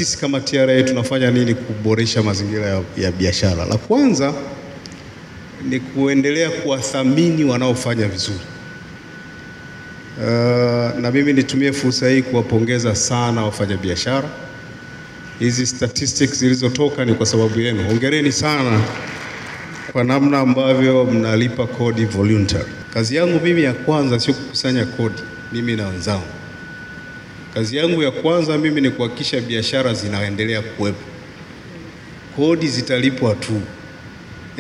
sisi kama TRA tunafanya nini kuboresha mazingira ya biashara? La kwanza ni kuendelea kuwathamini wanaofanya vizuri. Na mimi nitumie fursa hii kuwapongeza sana wafanyabiashara. Hizi statistics zilizotoka ni kwa sababu yenu. Hongereni sana kwa namna ambavyo mnalipa kodi voluntary. Kazi yangu mimi ya kwanza sio kukusanya kodi mimi na wenzangu. Kazi yangu ya kwanza mimi ni kuhakikisha biashara zinaendelea kuwepo. Kodi zitalipwa tu.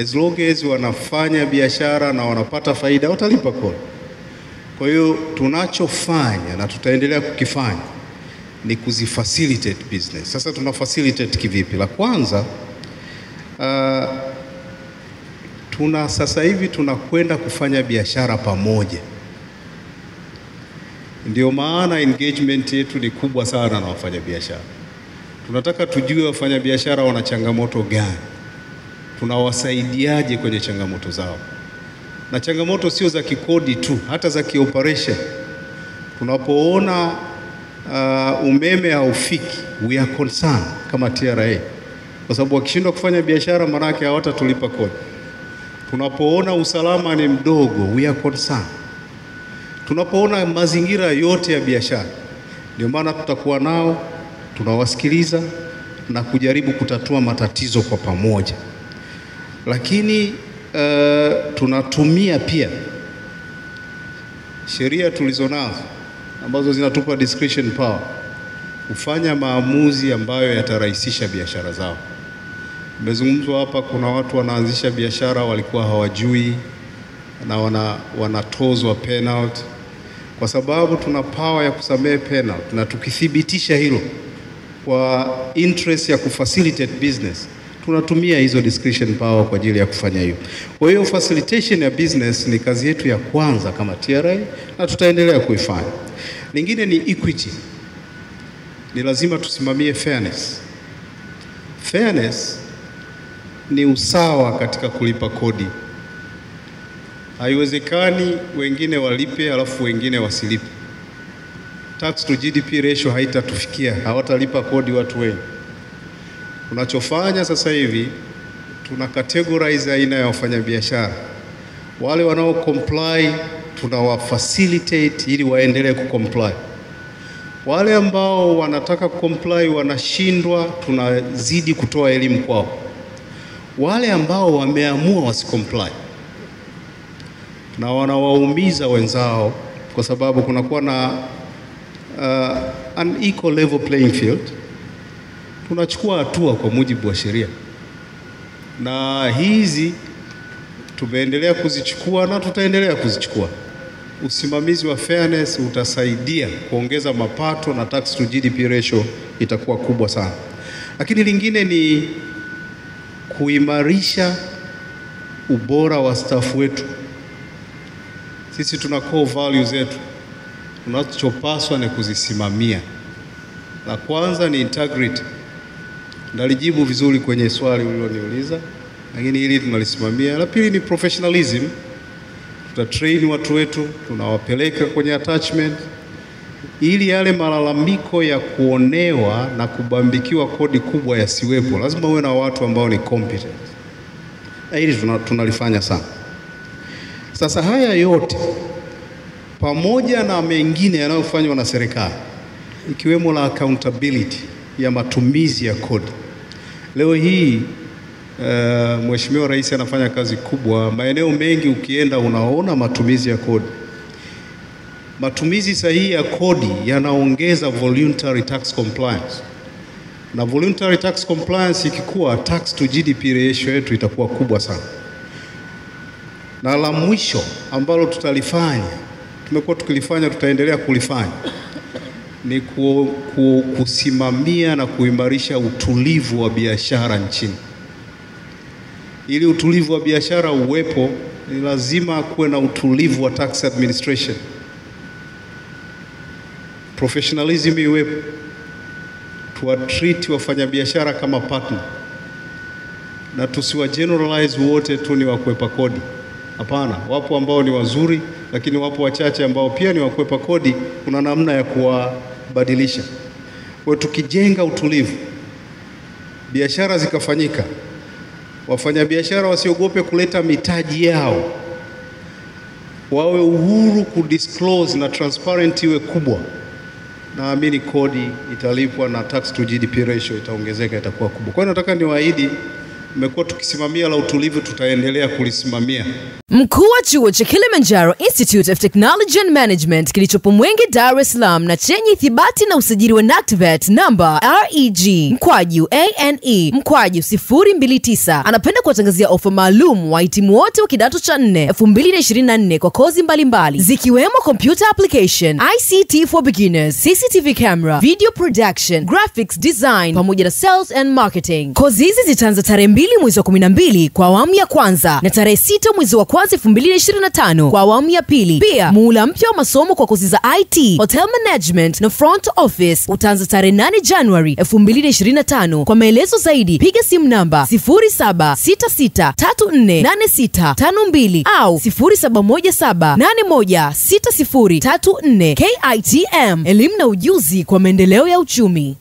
As long as wanafanya biashara na wanapata faida, watalipa kodi. Kwa hiyo tunachofanya na tutaendelea kukifanya ni kuzifacilitate business. Sasa tunafacilitate kivipi? La kwanza, sasa hivi tunakwenda kufanya biashara pamoja. Ndio maana engagement yetu ni kubwa sana na wafanyabiashara. Tunataka tujue wafanyabiashara wana changamoto gani, tunawasaidiaje kwenye changamoto zao. Na changamoto sio za kikodi tu, hata za kioperation. Tunapoona umeme haufiki, we are concerned kama TRA, kwa sababu wakishindwa kufanya biashara maana yake hawatatulipa kodi. Tunapoona usalama ni mdogo, we are concerned. Tunapoona mazingira yote ya biashara, ndio maana tutakuwa nao, tunawasikiliza na kujaribu kutatua matatizo kwa pamoja. Lakini tunatumia pia sheria tulizonazo ambazo zinatupa discretion power kufanya maamuzi ambayo yatarahisisha biashara zao. Nimezungumzwa hapa, kuna watu wanaanzisha biashara walikuwa hawajui na wanatozwa penalty. Kwa sababu tuna power ya kusamehe penalty, na tukithibitisha hilo kwa interest ya kufacilitate business, tunatumia hizo discretion power kwa ajili ya kufanya hiyo. Kwa hiyo facilitation ya business ni kazi yetu ya kwanza kama TRA na tutaendelea kuifanya. Lingine ni equity. Ni lazima tusimamie fairness. Fairness ni usawa katika kulipa kodi. Haiwezekani wengine walipe alafu wengine wasilipe. Tax to GDP ratio haitatufikia, hawatalipa kodi watu wengi. Tunachofanya sasa hivi, tuna categorize aina ya wafanyabiashara. Wale wanao comply tunawafacilitate ili waendelee kucomply. Wale ambao wanataka kucomply wanashindwa, tunazidi kutoa elimu kwao. Wale ambao wameamua wasicomply na wanawaumiza wenzao, kwa sababu kunakuwa na an equal level playing field, tunachukua hatua kwa mujibu wa sheria. Na hizi tumeendelea kuzichukua na tutaendelea kuzichukua. Usimamizi wa fairness utasaidia kuongeza mapato na tax to GDP ratio itakuwa kubwa sana. Lakini lingine ni kuimarisha ubora wa staff wetu. Sisi tuna core values zetu, tunachopaswa ni kuzisimamia. La kwanza ni integrity. Ndalijibu vizuri kwenye swali uliloniuliza, lakini hili tunalisimamia. La pili ni professionalism. Tutatrain watu wetu, tunawapeleka kwenye attachment ili yale malalamiko ya kuonewa na kubambikiwa kodi kubwa yasiwepo. Lazima uwe na watu ambao ni competent. Hili tunalifanya sana. Sasa haya yote pamoja na mengine yanayofanywa na serikali, ikiwemo la accountability ya matumizi ya kodi. Leo hii Mheshimiwa Rais anafanya kazi kubwa. Maeneo mengi ukienda unaona matumizi ya kodi. Matumizi sahihi ya kodi yanaongeza voluntary tax compliance. Na voluntary tax compliance ikikuwa, tax to GDP ratio yetu itakuwa kubwa sana. Na la mwisho ambalo tutalifanya, tumekuwa tukilifanya, tutaendelea kulifanya, ni kusimamia na kuimarisha utulivu wa biashara nchini. Ili utulivu wa biashara uwepo, ni lazima kuwe na utulivu wa tax administration. Professionalism iwepo. Tuwatreat wafanyabiashara kama partner. Na tusiwa generalize wote tu ni wakwepa kodi. Hapana, wapo ambao ni wazuri, lakini wapo wachache ambao pia ni wakwepa kodi. Kuna namna ya kuwabadilisha. Kwa tukijenga utulivu, biashara zikafanyika, wafanyabiashara wasiogope kuleta mitaji yao, wawe uhuru kudisclose na transparent iwe kubwa, naamini kodi italipwa na tax to GDP ratio itaongezeka, itakuwa kubwa. Kwa hiyo nataka niwaahidi, mmekuwa tukisimamia la utulivu, tutaendelea kulisimamia. Mkuu wa chuo cha Kilimanjaro Institute of Technology and Management kilichopo Mwenge, Dar es Salaam na chenye ithibati na usajili wa NACTVET namba REG/ANE/029 anapenda kuwatangazia ofa maalum wahitimu wote wa kidato cha 4 2024 kwa kozi mbalimbali zikiwemo computer application, ICT for beginners, CCTV camera, video production, graphics design pamoja na sales and marketing. Kozi hizi zitaanza tarehe 2 mwezi wa 12 kwa awamu ya kwanza na tarehe 6 mwezi wa kwanza 2025 kwa awamu ya pili. Pia muhula mpya wa masomo kwa kozi za IT, hotel management na front office utaanza tarehe 8 January 2025. Kwa maelezo zaidi piga simu namba 0766348652 au 0717816034. KITM, elimu na ujuzi kwa maendeleo ya uchumi.